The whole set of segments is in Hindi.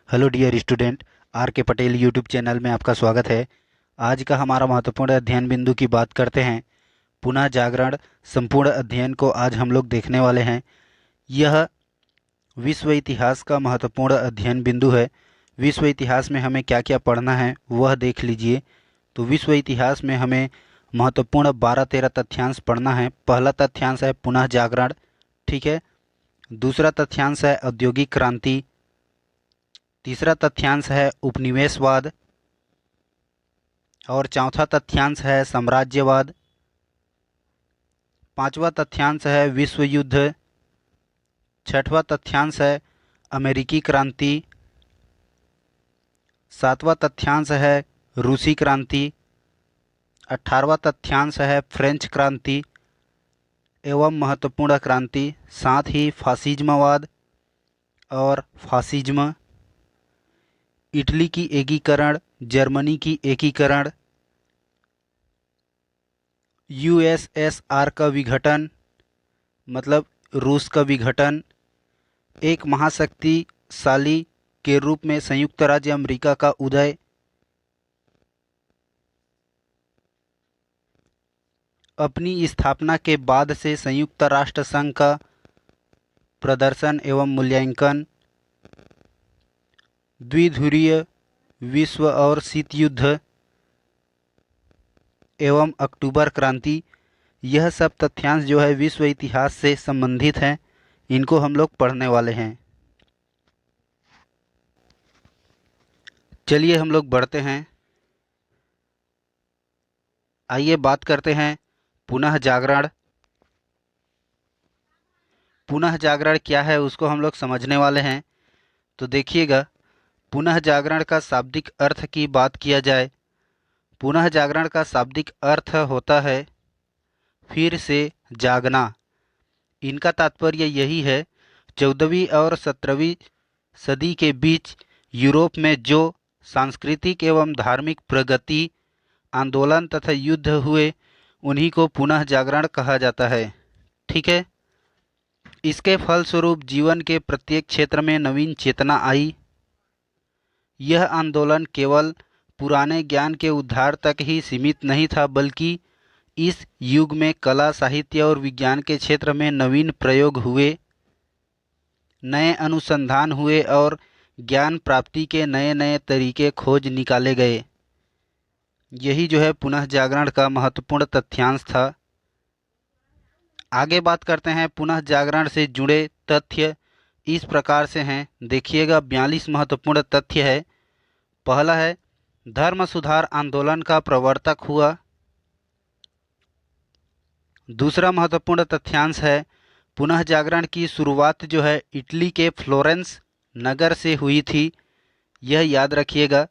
हेलो डियर स्टूडेंट, आर के पटेल यूट्यूब चैनल में आपका स्वागत है। आज का हमारा महत्वपूर्ण अध्ययन बिंदु की बात करते हैं। पुनः जागरण संपूर्ण अध्ययन को आज हम लोग देखने वाले हैं। यह विश्व इतिहास का महत्वपूर्ण अध्ययन बिंदु है। विश्व इतिहास में हमें क्या क्या पढ़ना है वह देख लीजिए। तो विश्व इतिहास में हमें महत्वपूर्ण 12-13 तथ्यांश पढ़ना है। पहला तथ्यांश है पुनः जागरण, ठीक है। दूसरा तथ्यांश है औद्योगिक क्रांति। तीसरा तथ्यांश है उपनिवेशवाद और चौथा तथ्यांश है साम्राज्यवाद। पांचवा तथ्यांश है विश्व युद्ध। छठवां तथ्यांश है अमेरिकी क्रांति। सातवां तथ्यांश है रूसी क्रांति। 18वां तथ्यांश है फ्रेंच क्रांति एवं महत्वपूर्ण क्रांति, साथ ही फासिज्मवाद और फासिज्म, इटली की एकीकरण, जर्मनी की एकीकरण, यूएसएसआर का विघटन मतलब रूस का विघटन, एक महाशक्तिशाली के रूप में संयुक्त राज्य अमेरिका का उदय, अपनी स्थापना के बाद से संयुक्त राष्ट्र संघ का प्रदर्शन एवं मूल्यांकन, द्विध्रुवीय विश्व और शीत युद्ध एवं अक्टूबर क्रांति। यह सब तथ्यांश जो है विश्व इतिहास से संबंधित हैं। इनको हम लोग पढ़ने वाले हैं। चलिए हम लोग बढ़ते हैं। आइए बात करते हैं पुनः जागरण। पुनः जागरण क्या है उसको हम लोग समझने वाले हैं। तो देखिएगा, पुनः जागरण का शाब्दिक अर्थ की बात किया जाए, पुनः जागरण का शाब्दिक अर्थ होता है फिर से जागना। इनका तात्पर्य यही है, 14वीं और 17वीं सदी के बीच यूरोप में जो सांस्कृतिक एवं धार्मिक प्रगति, आंदोलन तथा युद्ध हुए उन्हीं को पुनः जागरण कहा जाता है, ठीक है। इसके फलस्वरूप जीवन के प्रत्येक क्षेत्र में नवीन चेतना आई। यह आंदोलन केवल पुराने ज्ञान के उद्धार तक ही सीमित नहीं था, बल्कि इस युग में कला, साहित्य और विज्ञान के क्षेत्र में नवीन प्रयोग हुए, नए अनुसंधान हुए और ज्ञान प्राप्ति के नए नए तरीके खोज निकाले गए। यही जो है पुनः जागरण का महत्वपूर्ण तथ्यांश था। आगे बात करते हैं, पुनः जागरण से जुड़े तथ्य इस प्रकार से हैं। देखिएगा, 42 महत्वपूर्ण तथ्य है। पहला है, धर्म सुधार आंदोलन का प्रवर्तक हुआ। दूसरा महत्वपूर्ण तथ्यांश है, पुनः जागरण की शुरुआत जो है इटली के फ्लोरेंस नगर से हुई थी, यह याद रखिएगा।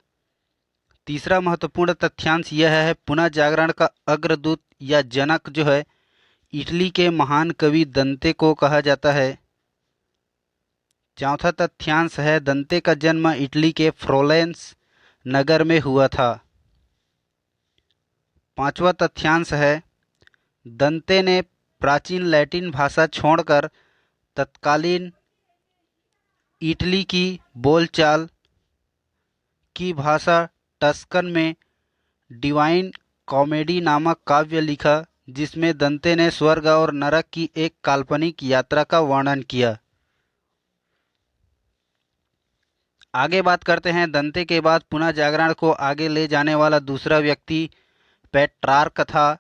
तीसरा महत्वपूर्ण तथ्यांश यह है, पुनः जागरण का अग्रदूत या जनक जो है इटली के महान कवि दंते को कहा जाता है। चौथा तथ्यांश है, दंते का जन्म इटली के फ्लोरेंस नगर में हुआ था। पांचवा तथ्यांश है, दंते ने प्राचीन लैटिन भाषा छोड़कर तत्कालीन इटली की बोलचाल की भाषा टस्कन में डिवाइन कॉमेडी नामक काव्य लिखा, जिसमें दंते ने स्वर्ग और नरक की एक काल्पनिक यात्रा का वर्णन किया। आगे बात करते हैं, दंते के बाद पुनः जागरण को आगे ले जाने वाला दूसरा व्यक्ति पेट्रार्क था।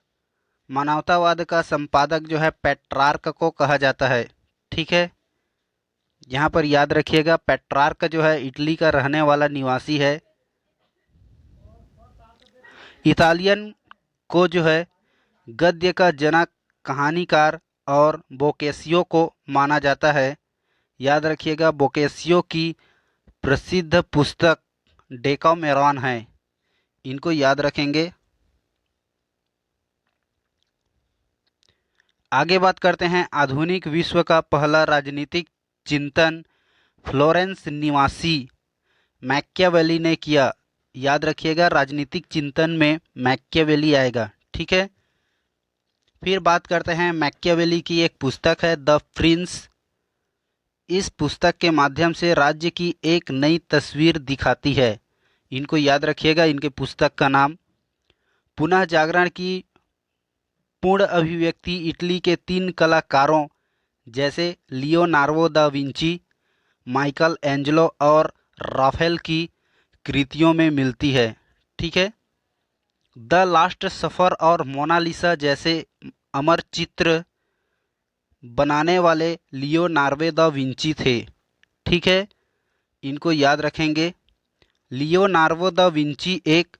मानवतावाद का संपादक जो है पेट्रार्क को कहा जाता है, ठीक है। यहाँ पर याद रखिएगा, पेट्रार्क जो है इटली का रहने वाला निवासी है। इतालियन को जो है गद्य का जनक, कहानीकार और बोकेसियो को माना जाता है। याद रखिएगा, बोकेसियो की प्रसिद्ध पुस्तक डेकामेरॉन है, इनको याद रखेंगे। आगे बात करते हैं, आधुनिक विश्व का पहला राजनीतिक चिंतन फ्लोरेंस निवासी मैकियावेली ने किया। याद रखिएगा, राजनीतिक चिंतन में मैकियावेली आएगा, ठीक है। फिर बात करते हैं, मैकियावेली की एक पुस्तक है द प्रिंस इस पुस्तक के माध्यम से राज्य की एक नई तस्वीर दिखाती है। इनको याद रखिएगा, इनके पुस्तक का नाम पुनः जागरण की पूर्ण अभिव्यक्ति इटली के 3 कलाकारों जैसे Leonardo da Vinci, Michael Angelo और राफेल की कृतियों में मिलती है। ठीक है। द लास्ट सफ़र और मोनालिसा जैसे अमर चित्र बनाने वाले लियोनार्डो दा विंची थे। ठीक है, इनको याद रखेंगे। लियोनार्डो दा विंची एक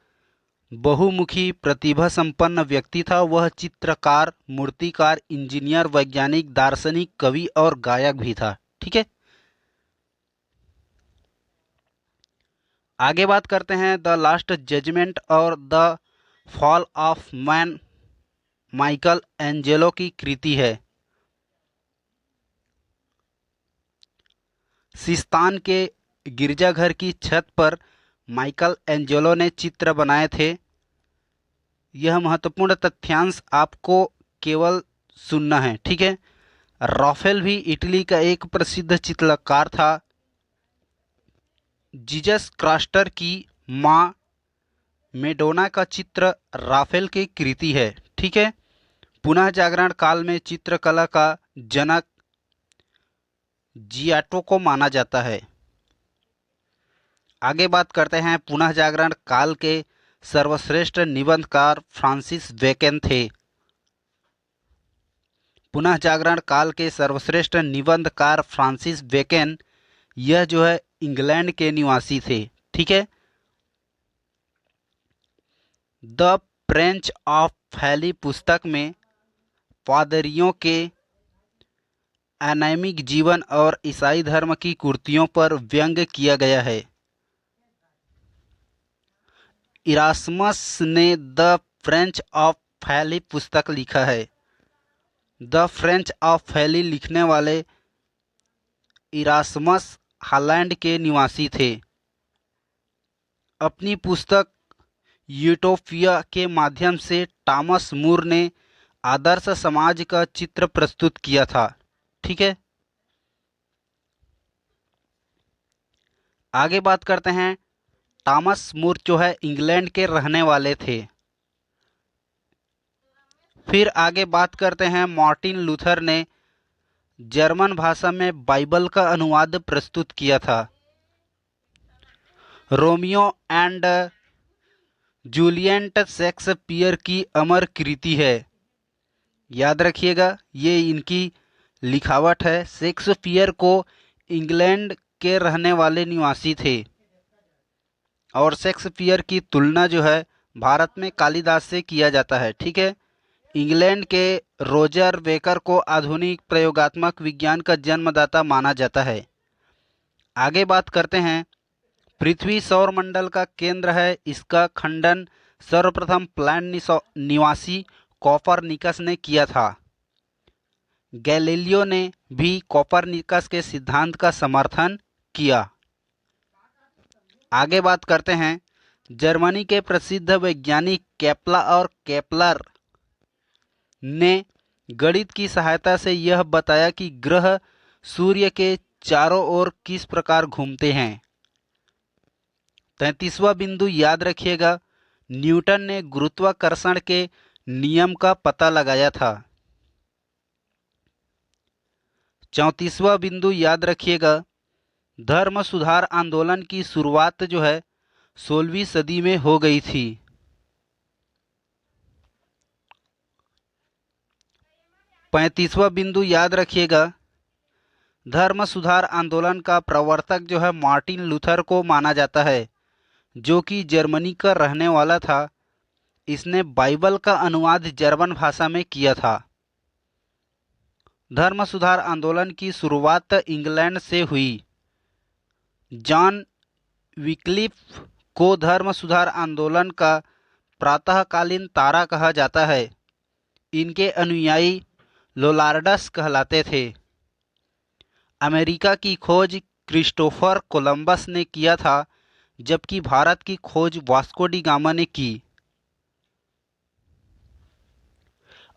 बहुमुखी प्रतिभा संपन्न व्यक्ति था। वह चित्रकार, मूर्तिकार, इंजीनियर, वैज्ञानिक, दार्शनिक, कवि और गायक भी था। ठीक है, आगे बात करते हैं द लास्ट जजमेंट और the fall of man Michael Angelo की कृति है। सिस्तान के गिरजाघर की छत पर माइकल एंजेलो ने चित्र बनाए थे। यह महत्वपूर्ण तथ्यांश आपको केवल सुनना है। ठीक है, राफेल भी इटली का एक प्रसिद्ध चित्रकार था। जीसस क्रास्टर की मां मेडोना का चित्र राफेल की कृति है। ठीक है, पुनः जागरण काल में चित्रकला का जनक जियाटो को माना जाता है। आगे बात करते हैं, पुनः जागरण काल के सर्वश्रेष्ठ निबंधकार फ्रांसिस बेकन थे। पुनः जागरण काल के सर्वश्रेष्ठ निबंधकार फ्रांसिस बेकन, यह जो है इंग्लैंड के निवासी थे। ठीक है, द फ्रेंच ऑफ फैली पुस्तक में पादरियों के एनामिक जीवन और ईसाई धर्म की कुर्तियों पर व्यंग्य किया गया है। इरास्मस ने द फ्रेंच ऑफ फैली पुस्तक लिखा है। द फ्रेंच ऑफ फैली लिखने वाले इरास्मस हॉलैंड के निवासी थे। अपनी पुस्तक यूटोपिया के माध्यम से टॉमस मूर ने आदर्श समाज का चित्र प्रस्तुत किया था। ठीक है, आगे बात करते हैं। टॉमस मूर जो है इंग्लैंड के रहने वाले थे। फिर आगे बात करते हैं, मार्टिन लूथर ने जर्मन भाषा में बाइबल का अनुवाद प्रस्तुत किया था। रोमियो एंड जूलियट शेक्सपियर की अमर कृति है। याद रखिएगा, ये इनकी लिखावट है। शेक्सपियर को इंग्लैंड के रहने वाले निवासी थे और शेक्सपियर की तुलना जो है भारत में कालिदास से किया जाता है। ठीक है, इंग्लैंड के रोजर बेकर को आधुनिक प्रयोगात्मक विज्ञान का जन्मदाता माना जाता है। आगे बात करते हैं, पृथ्वी सौर मंडल का केंद्र है। इसका खंडन सर्वप्रथम प्लान निवासी कोपरनिकस ने किया था। गैलीलियो ने भी कोपरनिकस के सिद्धांत का समर्थन किया। आगे बात करते हैं, जर्मनी के प्रसिद्ध वैज्ञानिक केपला और केपलर ने गणित की सहायता से यह बताया कि ग्रह सूर्य के चारों ओर किस प्रकार घूमते हैं। 33वां बिंदु याद रखिएगा, न्यूटन ने गुरुत्वाकर्षण के नियम का पता लगाया था। 34वां बिंदु याद रखिएगा, धर्म सुधार आंदोलन की शुरुआत जो है 16वीं सदी में हो गई थी। 35वां बिंदु याद रखिएगा, धर्म सुधार आंदोलन का प्रवर्तक जो है मार्टिन लूथर को माना जाता है, जो कि जर्मनी का रहने वाला था। इसने बाइबल का अनुवाद जर्मन भाषा में किया था। धर्म सुधार आंदोलन की शुरुआत इंग्लैंड से हुई। जॉन विक्लिफ को धर्म सुधार आंदोलन का प्रातःकालीन तारा कहा जाता है। इनके अनुयायी लोलार्डस कहलाते थे। अमेरिका की खोज क्रिस्टोफर कोलंबस ने किया था, जबकि भारत की खोज वास्को डी गामा ने की।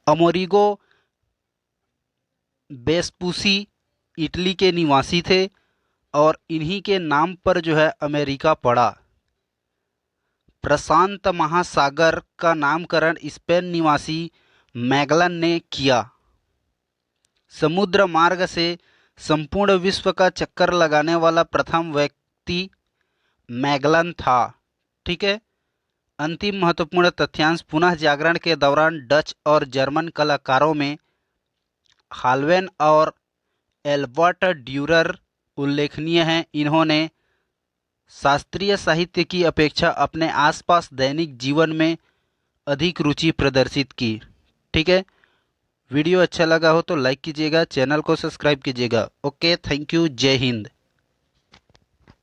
अमेरिगो वेस्पुसी इटली के निवासी थे और इन्हीं के नाम पर जो है अमेरिका पड़ा। प्रशांत महासागर का नामकरण स्पेन निवासी मैगलन ने किया। समुद्र मार्ग से संपूर्ण विश्व का चक्कर लगाने वाला प्रथम व्यक्ति मैगलन था। ठीक है। अंतिम महत्वपूर्ण तथ्यांश, पुनः जागरण के दौरान डच और जर्मन कलाकारों में हाल्वेन और एल्बर्ट ड्यूरर उल्लेखनीय हैं। इन्होंने शास्त्रीय साहित्य की अपेक्षा अपने आसपास दैनिक जीवन में अधिक रुचि प्रदर्शित की। ठीक है। वीडियो अच्छा लगा हो तो लाइक कीजिएगा, चैनल को सब्सक्राइब कीजिएगा। ओके, थैंक यू, जय हिंद।